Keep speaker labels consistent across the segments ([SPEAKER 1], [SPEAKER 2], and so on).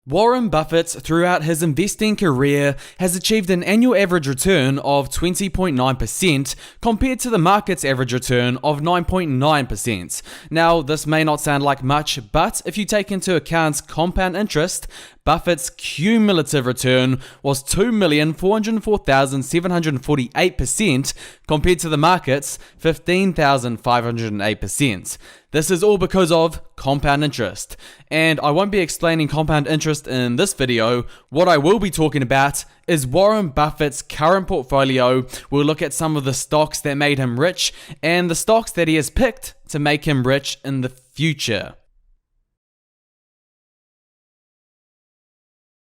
[SPEAKER 1] Warren Buffett, throughout his investing career, has achieved an annual average return of 20.9% compared to the market's average return of 9.9%. Now, this may not sound like much, but if you take into account compound interest, Buffett's cumulative return was 2,404,748% compared to the market's 15,508%. This is all because of compound interest. And I won't be explaining compound interest in this video. What I will be talking about is Warren Buffett's current portfolio. We'll look at some of the stocks that made him rich and the stocks that he has picked to make him rich in the future.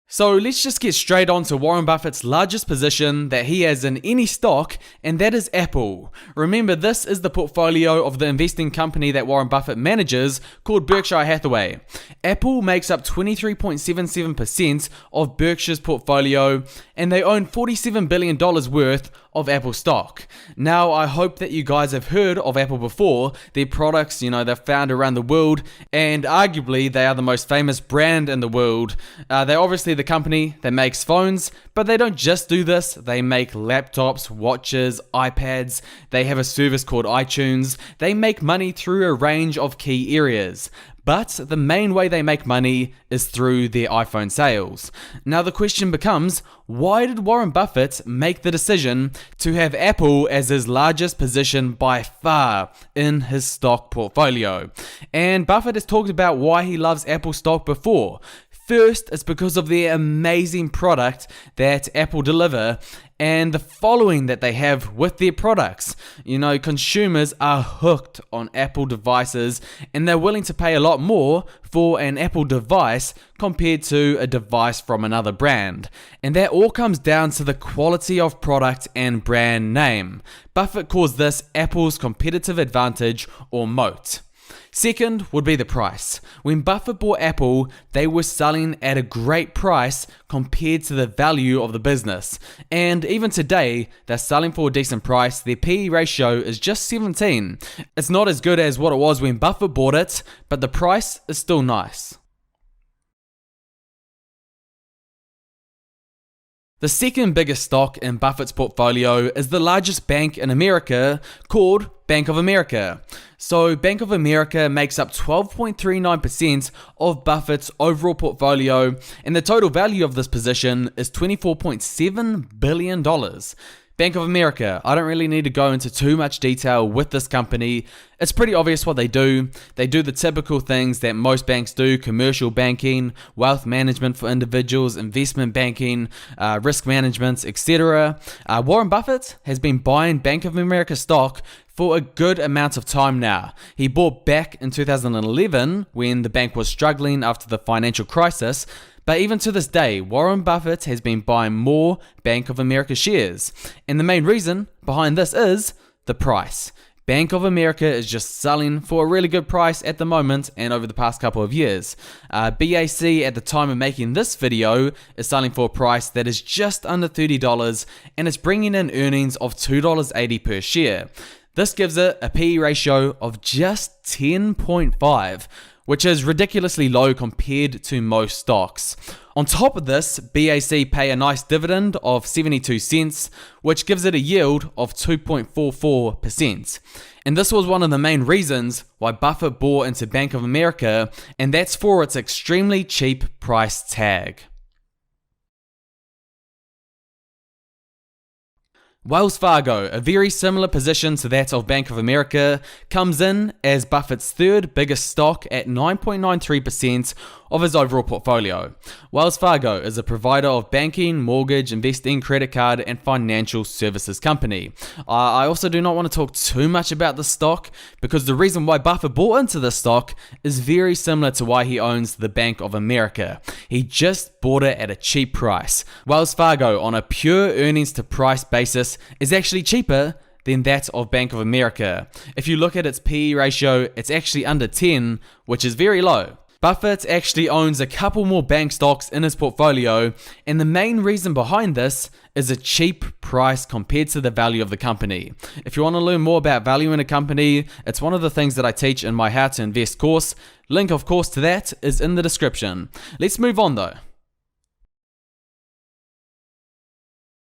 [SPEAKER 1] So let's just get straight on to Warren Buffett's largest position that he has in any stock, and that is Apple. Remember, this is the portfolio of the investing company that Warren Buffett manages, called Berkshire Hathaway. Apple makes up 23.77% of Berkshire's portfolio, and they own $47 billion worth of Apple stock. Now, I hope that you guys have heard of Apple before. Their products, they're found around the world, and arguably they are the most famous brand in the world. They're obviously the company that makes phones, but they don't just do this. They make laptops, watches, iPads. They have a service called iTunes. They make money through a range of key areas. But the main way they make money is through their iPhone sales. Now the question becomes, why did Warren Buffett make the decision to have Apple as his largest position by far in his stock portfolio? And Buffett has talked about why he loves Apple stock before. First, it's because of their amazing product that Apple deliver and the following that they have with their products. Consumers are hooked on Apple devices and they're willing to pay a lot more for an Apple device compared to a device from another brand. And that all comes down to the quality of product and brand name. Buffett calls this Apple's competitive advantage or moat. Second would be the price. When Buffett bought Apple, they were selling at a great price compared to the value of the business. And even today, they're selling for a decent price. Their PE ratio is just 17. It's not as good as what it was when Buffett bought it, but the price is still nice. The second biggest stock in Buffett's portfolio is the largest bank in America, called Bank of America. So Bank of America makes up 12.39% of Buffett's overall portfolio, and the total value of this position is $24.7 billion. Bank of America, I don't really need to go into too much detail with this company. It's pretty obvious what they do. They do the typical things that most banks do: commercial banking, wealth management for individuals, investment banking, risk management, etc. Warren Buffett has been buying Bank of America stock for a good amount of time now. He bought back in 2011 when the bank was struggling after the financial crisis. But even to this day, Warren Buffett has been buying more Bank of America shares. And the main reason behind this is the price. Bank of America is just selling for a really good price at the moment and over the past couple of years. BAC at the time of making this video is selling for a price that is just under $30 and it's bringing in earnings of $2.80 per share. This gives it a PE ratio of just 10.5, which is ridiculously low compared to most stocks. On top of this, BAC pay a nice dividend of 72 cents, which gives it a yield of 2.44%. And this was one of the main reasons why Buffett bought into Bank of America, and that's for its extremely cheap price tag. Wells Fargo, a very similar position to that of Bank of America, comes in as Buffett's third biggest stock at 9.93% of his overall portfolio. Wells Fargo is a provider of banking, mortgage, investing, credit card, and financial services company. I also do not want to talk too much about the stock because the reason why Buffett bought into the stock is very similar to why he owns the Bank of America. He just bought it at a cheap price. Wells Fargo, on a pure earnings to price basis, is actually cheaper than that of Bank of America. If you look at its PE ratio, it's actually under 10, which is very low. Buffett actually owns a couple more bank stocks in his portfolio, and the main reason behind this is a cheap price compared to the value of the company. If you want to learn more about value in a company, it's one of the things that I teach in my How to Invest course. Link, of course, to that is in the description. Let's move on though.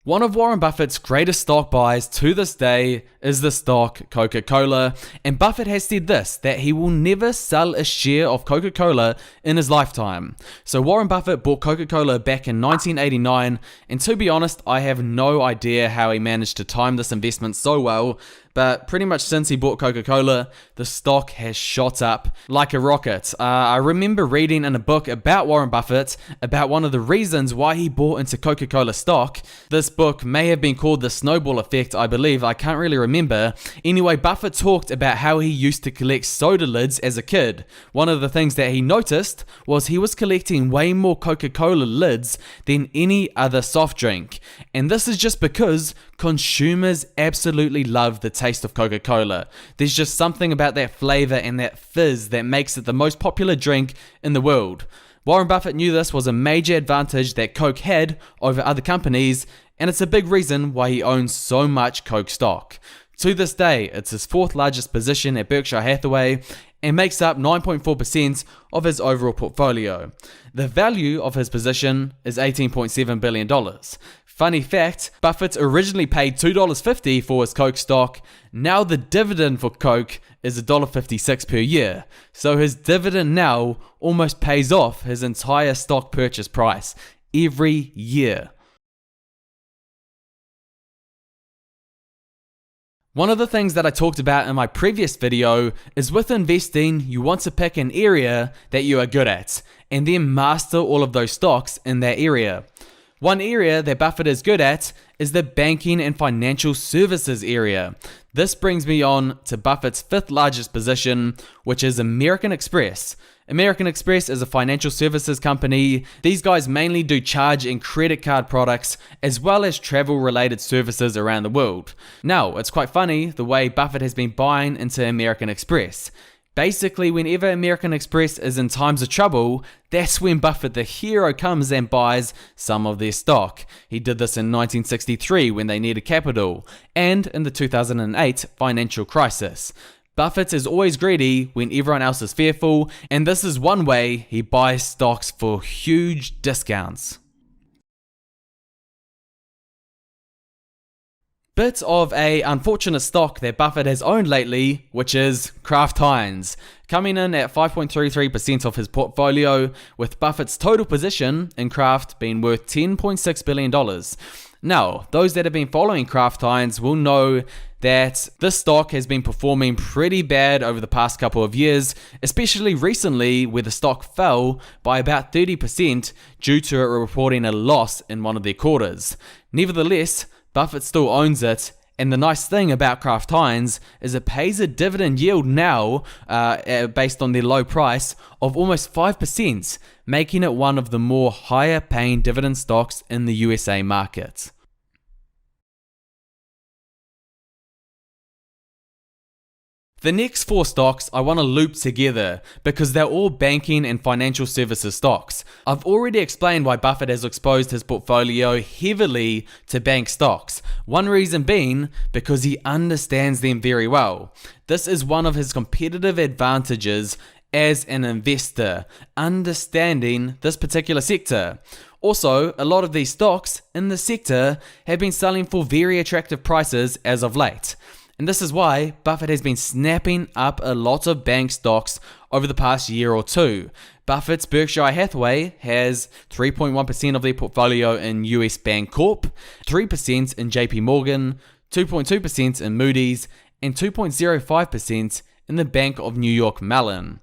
[SPEAKER 1] One of Warren Buffett's greatest stock buys to this day is the stock Coca-Cola, and Buffett has said this, that he will never sell a share of Coca-Cola in his lifetime. So Warren Buffett bought Coca-Cola back in 1989, and to be honest, I have no idea how he managed to time this investment so well, but pretty much since he bought Coca-Cola, the stock has shot up like a rocket. I remember reading in a book about Warren Buffett about one of the reasons why he bought into Coca-Cola stock. This book may have been called The Snowball Effect, I believe. I can't really remember. Anyway, Buffett talked about how he used to collect soda lids as a kid. One of the things that he noticed was he was collecting way more Coca-Cola lids than any other soft drink. And this is just because consumers absolutely love the taste of Coca-Cola. There's just something about that flavor and that fizz that makes it the most popular drink in the world. Warren Buffett knew this was a major advantage that Coke had over other companies, and it's a big reason why he owns so much Coke stock. To this day, it's his fourth largest position at Berkshire Hathaway and makes up 9.4% of his overall portfolio. The value of his position is $18.7 billion. Funny fact, Buffett originally paid $2.50 for his Coke stock. Now the dividend for Coke is $1.56 per year. So his dividend now almost pays off his entire stock purchase price every year. One of the things that I talked about in my previous video is with investing, you want to pick an area that you are good at and then master all of those stocks in that area. One area that Buffett is good at is the banking and financial services area. This brings me on to Buffett's fifth largest position, which is American Express. American Express is a financial services company. These guys mainly do charge and credit card products as well as travel related services around the world. Now, it's quite funny the way Buffett has been buying into American Express. Basically, whenever American Express is in times of trouble, that's when Buffett the hero comes and buys some of their stock. He did this in 1963 when they needed capital, and in the 2008 financial crisis. Buffett is always greedy when everyone else is fearful, and this is one way he buys stocks for huge discounts. Bit of a unfortunate stock that Buffett has owned lately, which is Kraft Heinz, coming in at 5.33% of his portfolio, with Buffett's total position in Kraft being worth $10.6 billion. Now, those that have been following Kraft Heinz will know that this stock has been performing pretty bad over the past couple of years, especially recently where the stock fell by about 30% due to it reporting a loss in one of their quarters. Nevertheless, Buffett still owns it, and the nice thing about Kraft Heinz is it pays a dividend yield now, based on their low price, of almost 5%, making it one of the more higher paying dividend stocks in the USA market. The next four stocks I want to loop together because they're all banking and financial services stocks. I've already explained why Buffett has exposed his portfolio heavily to bank stocks. One reason being because he understands them very well. This is one of his competitive advantages as an investor, understanding this particular sector. Also, a lot of these stocks in the sector have been selling for very attractive prices as of late. And this is why Buffett has been snapping up a lot of bank stocks over the past year or two. Buffett's Berkshire Hathaway has 3.1% of their portfolio in US Bancorp, 3% in JP Morgan, 2.2% in Moody's, and 2.05% in the Bank of New York Mellon.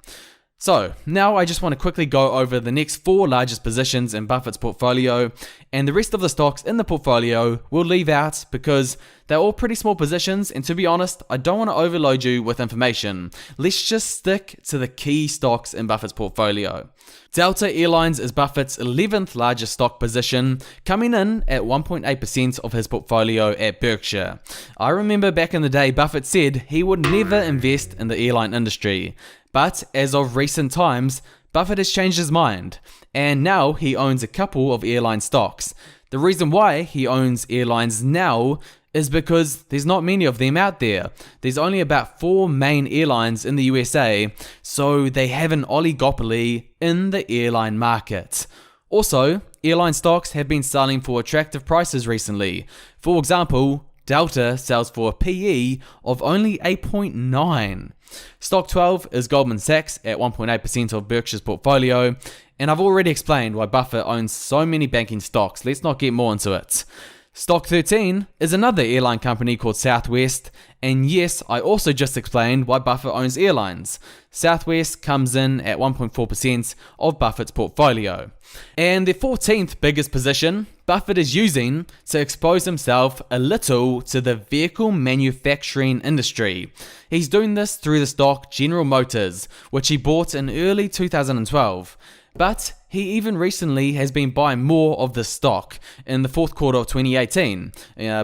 [SPEAKER 1] So, now I just want to quickly go over the next four largest positions in Buffett's portfolio, and the rest of the stocks in the portfolio we'll leave out because they're all pretty small positions, and to be honest, I don't want to overload you with information. Let's just stick to the key stocks in Buffett's portfolio. Delta Airlines is Buffett's 11th largest stock position, coming in at 1.8% of his portfolio at Berkshire. I remember back in the day, Buffett said he would never invest in the airline industry. But as of recent times, Buffett has changed his mind, and now he owns a couple of airline stocks. The reason why he owns airlines now is because there's not many of them out there. There's only about 4 main airlines in the USA, so they have an oligopoly in the airline market. Also, airline stocks have been selling for attractive prices recently. For example, Delta sells for a PE of only 8.9. Stock 12 is Goldman Sachs at 1.8% of Berkshire's portfolio, and I've already explained why Buffett owns so many banking stocks. Let's not get more into it. Stock 13 is another airline company called Southwest, and yes, I also just explained why Buffett owns airlines. Southwest comes in at 1.4% of Buffett's portfolio. And the 14th biggest position Buffett is using to expose himself a little to the vehicle manufacturing industry. He's doing this through the stock General Motors, which he bought in early 2012. But he even recently has been buying more of the stock. In the fourth quarter of 2018,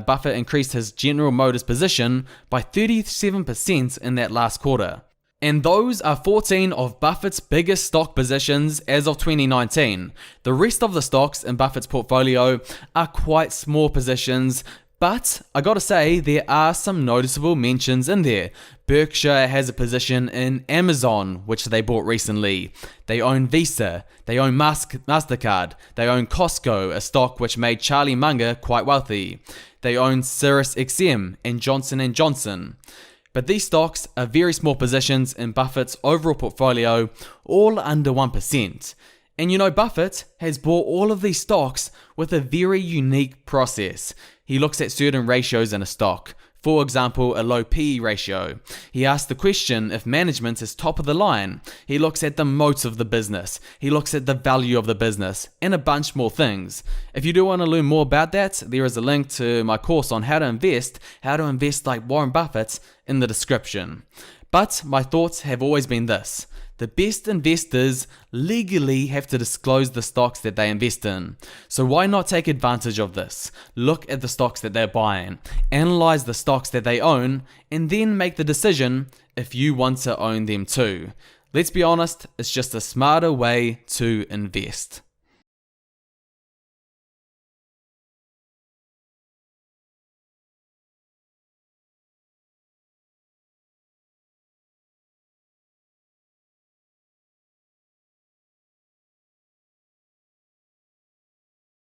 [SPEAKER 1] Buffett increased his General Motors position by 37% in that last quarter. And those are 14 of Buffett's biggest stock positions as of 2019. The rest of the stocks in Buffett's portfolio are quite small positions, but I gotta say, there are some noticeable mentions in there. Berkshire has a position in Amazon, which they bought recently. They own Visa, they own MasterCard, they own Costco, a stock which made Charlie Munger quite wealthy. They own SiriusXM and Johnson & Johnson. But these stocks are very small positions in Buffett's overall portfolio, all under 1%. And you know, Buffett has bought all of these stocks with a very unique process. He looks at certain ratios in a stock. For example, a low PE ratio. He asks the question if management is top of the line. He looks at the moats of the business. He looks at the value of the business, and a bunch more things. If you do want to learn more about that, there is a link to my course on how to invest like Warren Buffett, in the description. But my thoughts have always been this. The best investors legally have to disclose the stocks that they invest in. So why not take advantage of this? Look at the stocks that they're buying, analyze the stocks that they own, and then make the decision if you want to own them too. Let's be honest, it's just a smarter way to invest.